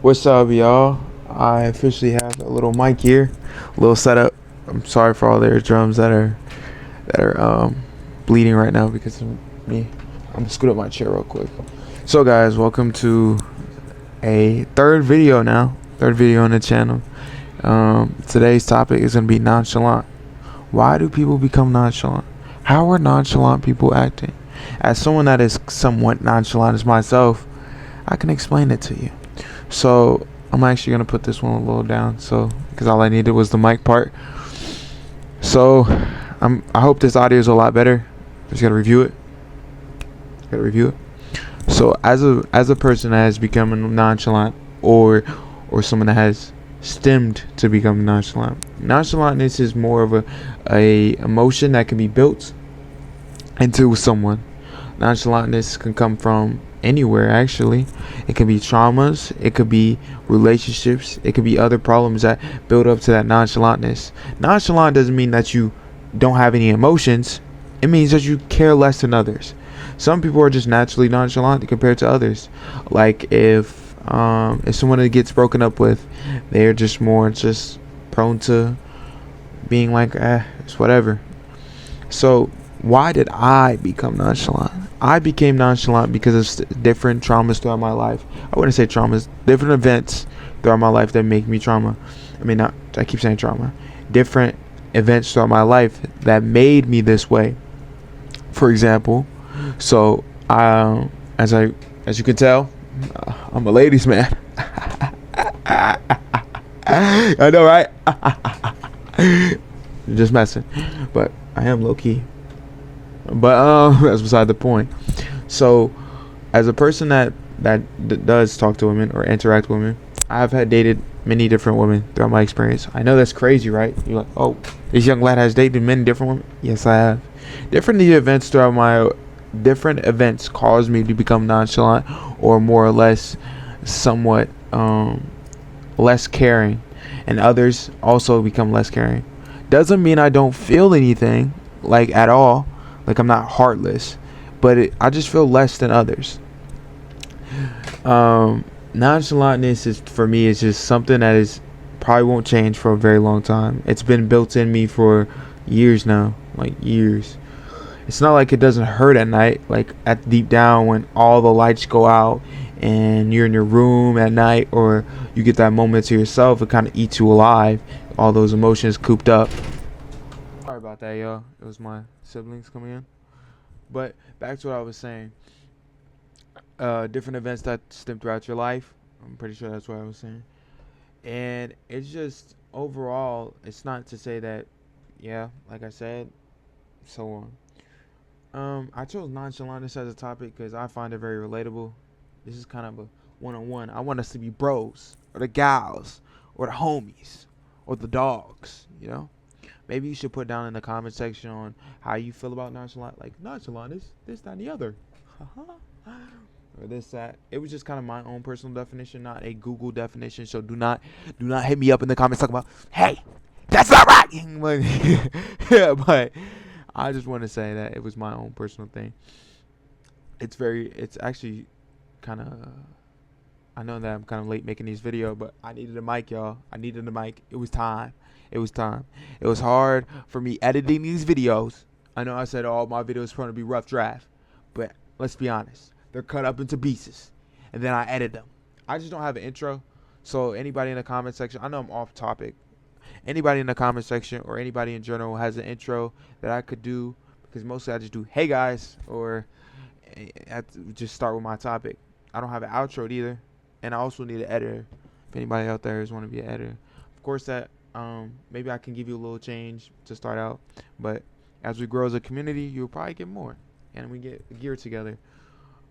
What's up, y'all? I officially have a little mic here, a little setup. I'm sorry for all their drums that are bleeding right now because of me. I'm gonna scoot up my chair real quick. So, guys, welcome to a third video on the channel. Today's topic is gonna be nonchalant. Why do people become nonchalant? How are nonchalant people acting? As someone that is somewhat nonchalant as myself, I can explain it to you. So I'm actually gonna put this one a little down, so because all I needed was the mic part. So I hope this audio is a lot better. Just gotta review it. So as a person that has become nonchalant, or someone that has stemmed to become nonchalant, nonchalantness is more of a emotion that can be built into someone. Nonchalantness can come from anywhere, actually. It can be traumas, it could be relationships, it could be other problems that build up to that nonchalantness. Nonchalant doesn't mean that you don't have any emotions. It means that you care less than others. Some people are just naturally nonchalant compared to others. Like if someone gets broken up with, they're just more just prone to being like, it's whatever. So why did I become nonchalant? I became nonchalant because of different traumas throughout my life. I wouldn't say traumas, different events throughout my life that make me trauma. I keep saying trauma. Different events throughout my life that made me this way. For example, so as you can tell, I'm a ladies' man. I know, right? Just messing, but I am low key. But that's beside the point. So, as a person that does talk to women or interact with women, I've had dated many different women throughout my experience. I know that's crazy, right? You're like, oh, this young lad has dated many different women. Yes, I have. Different events caused me to become nonchalant, or more or less, somewhat less caring, and others also become less caring. Doesn't mean I don't feel anything, like, at all. Like, I'm not heartless, but I just feel less than others. Nonchalantness is, for me, is just something that is probably won't change for a very long time. It's been built in me for years now, like years. It's not like it doesn't hurt at night, like at deep down when all the lights go out and you're in your room at night, or you get that moment to yourself. It kind of eats you alive. All those emotions cooped up. Sorry about that, y'all. It was my siblings coming in. But back to what I was saying. Different events that stem throughout your life. I'm pretty sure that's what I was saying. And it's just overall, it's not to say that, yeah, like I said, so on. I chose nonchalantness as a topic because I find it very relatable. This is kind of a one-on-one. I want us to be bros, or the gals, or the homies, or the dogs, you know? Maybe you should put down in the comment section on how you feel about nonchalant. Like, nonchalant is this, that, and the other. Or this, that. It was just kind of my own personal definition, not a Google definition. So do not hit me up in the comments talking about, hey, that's not right. Yeah, but I just want to say that it was my own personal thing. It's actually kind of, I know that I'm kind of late making these videos, but I needed a mic, y'all. I needed a mic. It was time. It was hard for me editing these videos. I know I said all my videos are going to be rough draft, but let's be honest. They're cut up into pieces, and then I edit them. I just don't have an intro, so anybody in the comment section, I know I'm off topic. Anybody in the comment section or anybody in general has an intro that I could do, because mostly I just do, hey guys, or I have to just start with my topic. I don't have an outro either, and I also need an editor. If anybody out there is want to be an editor, of course that maybe I can give you a little change to start out, but as we grow as a community, you'll probably get more, and we get geared together.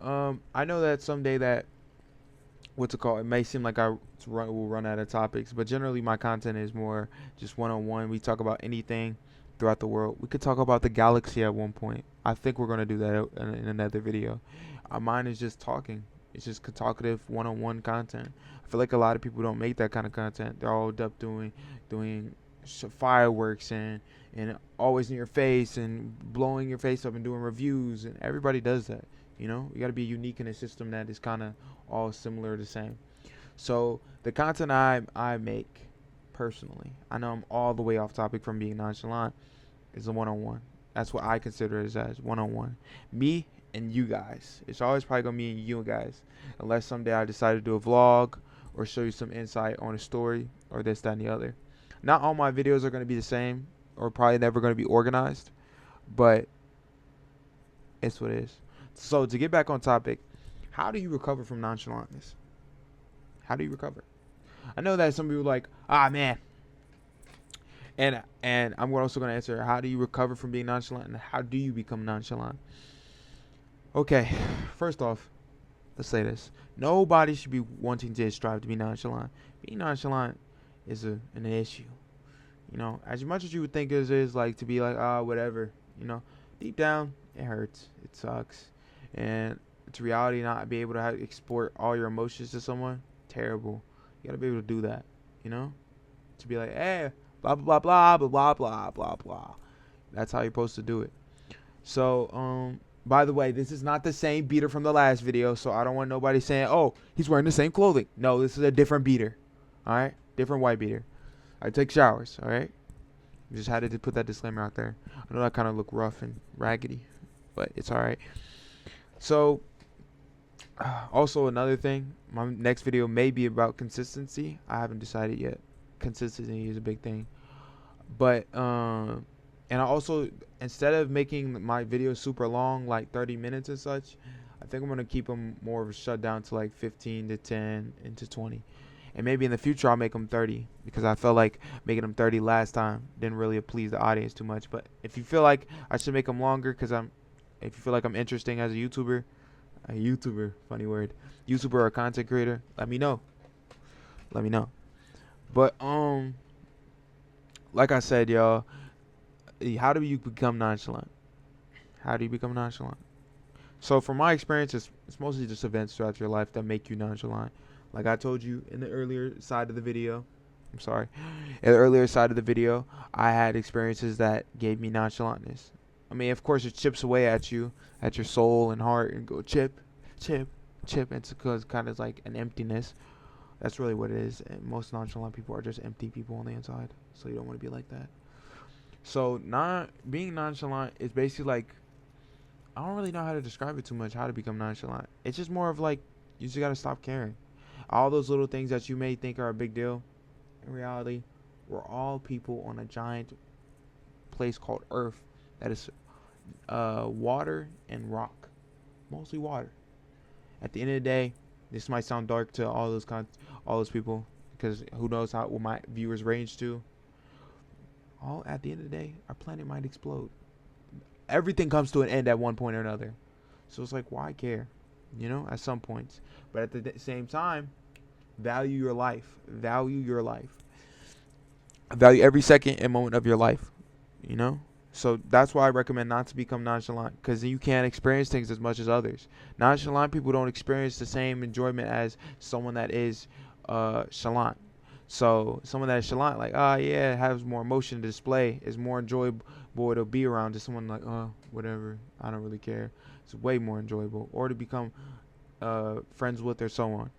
I know that someday that it may seem like will run out of topics, but generally my content is more just one-on-one. We talk about anything throughout the world. We could talk about the galaxy at one point. I think we're going to do that in another video. Mine is just talking. It's just talkative one-on-one content. I feel like a lot of people don't make that kind of content. They're all up doing fireworks and always in your face and blowing your face up and doing reviews, and everybody does that. You know, you got to be unique in a system that is kind of all similar, the same. So the content I make personally, I know I'm all the way off topic from being nonchalant, is a one-on-one. That's what I consider it as one-on-one. Me and you guys. It's always probably gonna be you guys, unless someday I decide to do a vlog or show you some insight on a story or this, that, and the other. Not all my videos are gonna be the same, or probably never gonna be organized, but it's what it is. So to get back on topic, how do you recover from nonchalantness? How do you recover? I know that some people are like, ah man, and I'm also gonna answer, how do you recover from being nonchalant, and how do you become nonchalant? Okay, first off, let's say this: nobody should be wanting to strive to be nonchalant. Being nonchalant is an issue. You know, as much as you would think it is like to be like, whatever. You know, deep down, it hurts. It sucks, and it's reality not be able to export all your emotions to someone. Terrible. You gotta be able to do that. You know, to be like, hey, blah blah blah blah blah blah blah blah. That's how you're supposed to do it. So, by the way, this is not the same beater from the last video, so I don't want nobody saying, oh, he's wearing the same clothing. No, this is a different beater. All right, different white beater. I take showers. All right. Just had to put that disclaimer out there. I know that kind of look rough and raggedy, but it's all right. So, also another thing, my next video may be about consistency. I haven't decided yet. Consistency is a big thing, but and I also, instead of making my videos super long, like 30 minutes and such, I think I'm gonna keep them more of a shut down to like 15 to 10 into 20. And maybe in the future I'll make them 30, because I felt like making them 30 last time didn't really please the audience too much. But if you feel like I should make them longer, if you feel like I'm interesting as a YouTuber, funny word, YouTuber or content creator, let me know. Let me know. But like I said, y'all, how do you become nonchalant? How do you become nonchalant? So from my experience, it's mostly just events throughout your life that make you nonchalant. Like I told you in the earlier side of the video, in the earlier side of the video, I had experiences that gave me nonchalantness. I mean, of course, it chips away at you, at your soul and heart, and go chip, chip, chip. It's because kind of like an emptiness. That's really what it is. And most nonchalant people are just empty people on the inside. So you don't want to be like that. So not being nonchalant is basically like, I don't really know how to describe it too much, how to become nonchalant. It's just more of like, you just gotta stop caring. All those little things that you may think are a big deal, in reality, we're all people on a giant place called Earth that is water and rock, mostly water. At the end of the day, this might sound dark to all those people, because who knows what my viewers range to. All at the end of the day, our planet might explode. Everything comes to an end at one point or another. So it's like, why care? You know, at some points. But at the same time, value your life. Value your life. Value every second and moment of your life. You know? So that's why I recommend not to become nonchalant, because you can't experience things as much as others. Nonchalant people don't experience the same enjoyment as someone that is chalant. So someone that is chalant, like, yeah, has more emotion to display, is more enjoyable to be around, to someone like, whatever, I don't really care. It's way more enjoyable, or to become friends with, or so on.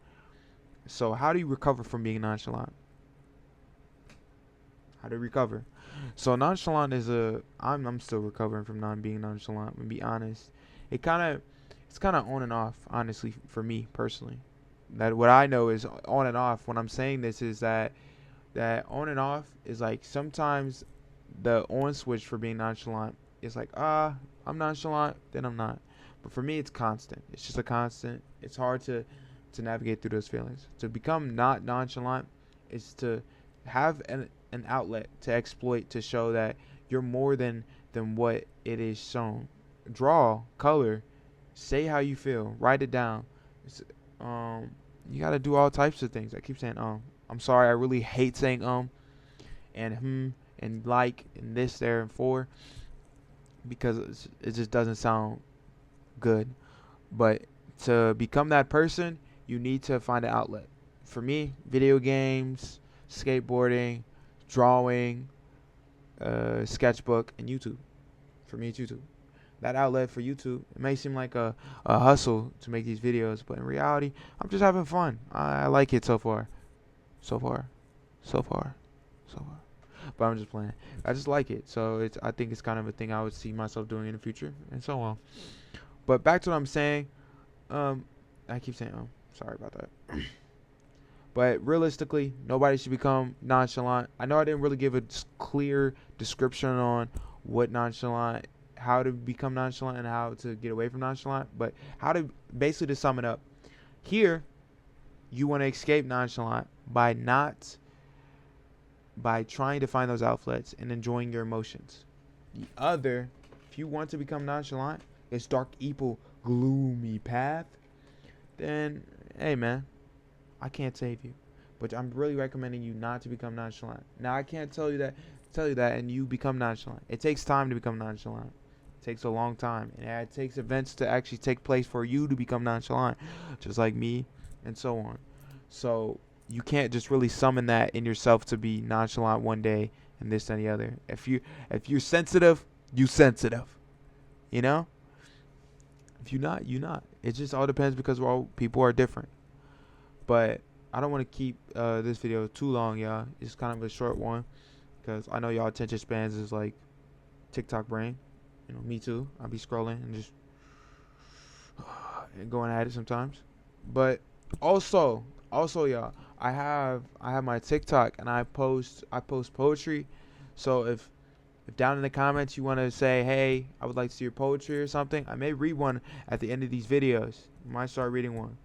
So how do you recover from being nonchalant? How to recover? So nonchalant is I'm still recovering from not being nonchalant. To be honest, it's kind of on and off. Honestly, for me personally, that what I know is on and off. When I'm saying this is that on and off is like, sometimes the on switch for being nonchalant is like, I'm nonchalant, then I'm not. But for me, it's constant. It's just a constant. It's hard to navigate through those feelings. To become not nonchalant is to have an outlet to exploit, to show that you're more than what it is shown. Draw, color, say how you feel, write it down. You gotta do all types of things. I keep saying I'm sorry, I really hate saying and and like and this, there, and for, because it just doesn't sound good. But to become that person, you need to find an outlet. For me, video games, skateboarding, drawing, sketchbook, and YouTube. For me, it's YouTube. that outlet for YouTube. It may seem like a hustle to make these videos, but in reality, I'm just having fun. I like it so far. So far. So far. So far. But I'm just playing. I just like it. So I think it's kind of a thing I would see myself doing in the future and so on. But back to what I'm saying. I keep saying, sorry about that. But realistically, nobody should become nonchalant. I know I didn't really give a clear description on what nonchalant, how to become nonchalant and how to get away from nonchalant, but how to basically, to sum it up. Here, you want to escape nonchalant by trying to find those outlets and enjoying your emotions. The other, if you want to become nonchalant, this dark, evil, gloomy path, then hey man, I can't save you. But I'm really recommending you not to become nonchalant. Now I can't tell you that and you become nonchalant. It takes time to become nonchalant. It takes a long time. And it takes events to actually take place for you to become nonchalant. Just like me and so on. So you can't just really summon that in yourself to be nonchalant one day and this and the other. If you're sensitive, you sensitive. You know? If you're not, you're not. It just all depends because people are different. But I don't want to keep this video too long, y'all. It's kind of a short one because I know y'all attention spans is like TikTok brain. You know, me too. I'll be scrolling and just going at it sometimes. But also, y'all, I have my TikTok and I post poetry. So if down in the comments you want to say, hey, I would like to see your poetry or something, I may read one at the end of these videos. I might start reading one.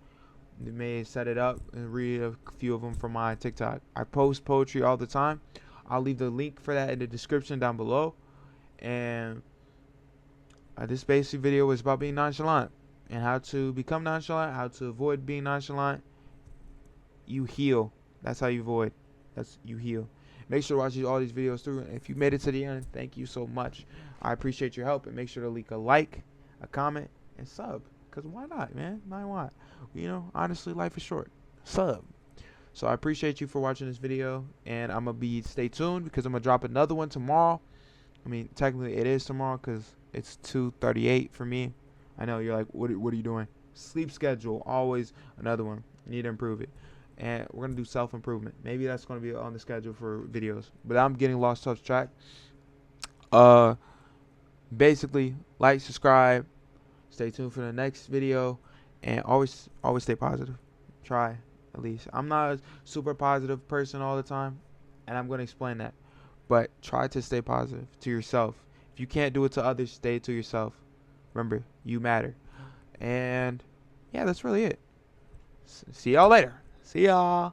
You may set it up and read a few of them from my TikTok. I post poetry all the time. I'll leave the link for that in the description down below. And this basic video was about being nonchalant and how to become nonchalant, how to avoid being nonchalant. You heal. That's how you avoid. You heal. Make sure to watch all these videos through. And if you made it to the end, thank you so much. I appreciate your help. And make sure to leave a like, a comment, and sub. Because why not, man? Why? You know, honestly, life is short. Sub. So I appreciate you for watching this video. And I'm going to stay tuned because I'm going to drop another one tomorrow. I mean, technically it is tomorrow because it's 2:38 for me. I know you're like, what are you doing? Sleep schedule, always another one. You need to improve it. And we're going to do self-improvement. Maybe that's going to be on the schedule for videos. But I'm getting lost touch track. Basically, like, subscribe. Stay tuned for the next video. And always stay positive. Try, at least. I'm not a super positive person all the time. And I'm going to explain that. But try to stay positive to yourself. If you can't do it to others, stay to yourself. Remember, you matter. And yeah, that's really it. See y'all later. See y'all.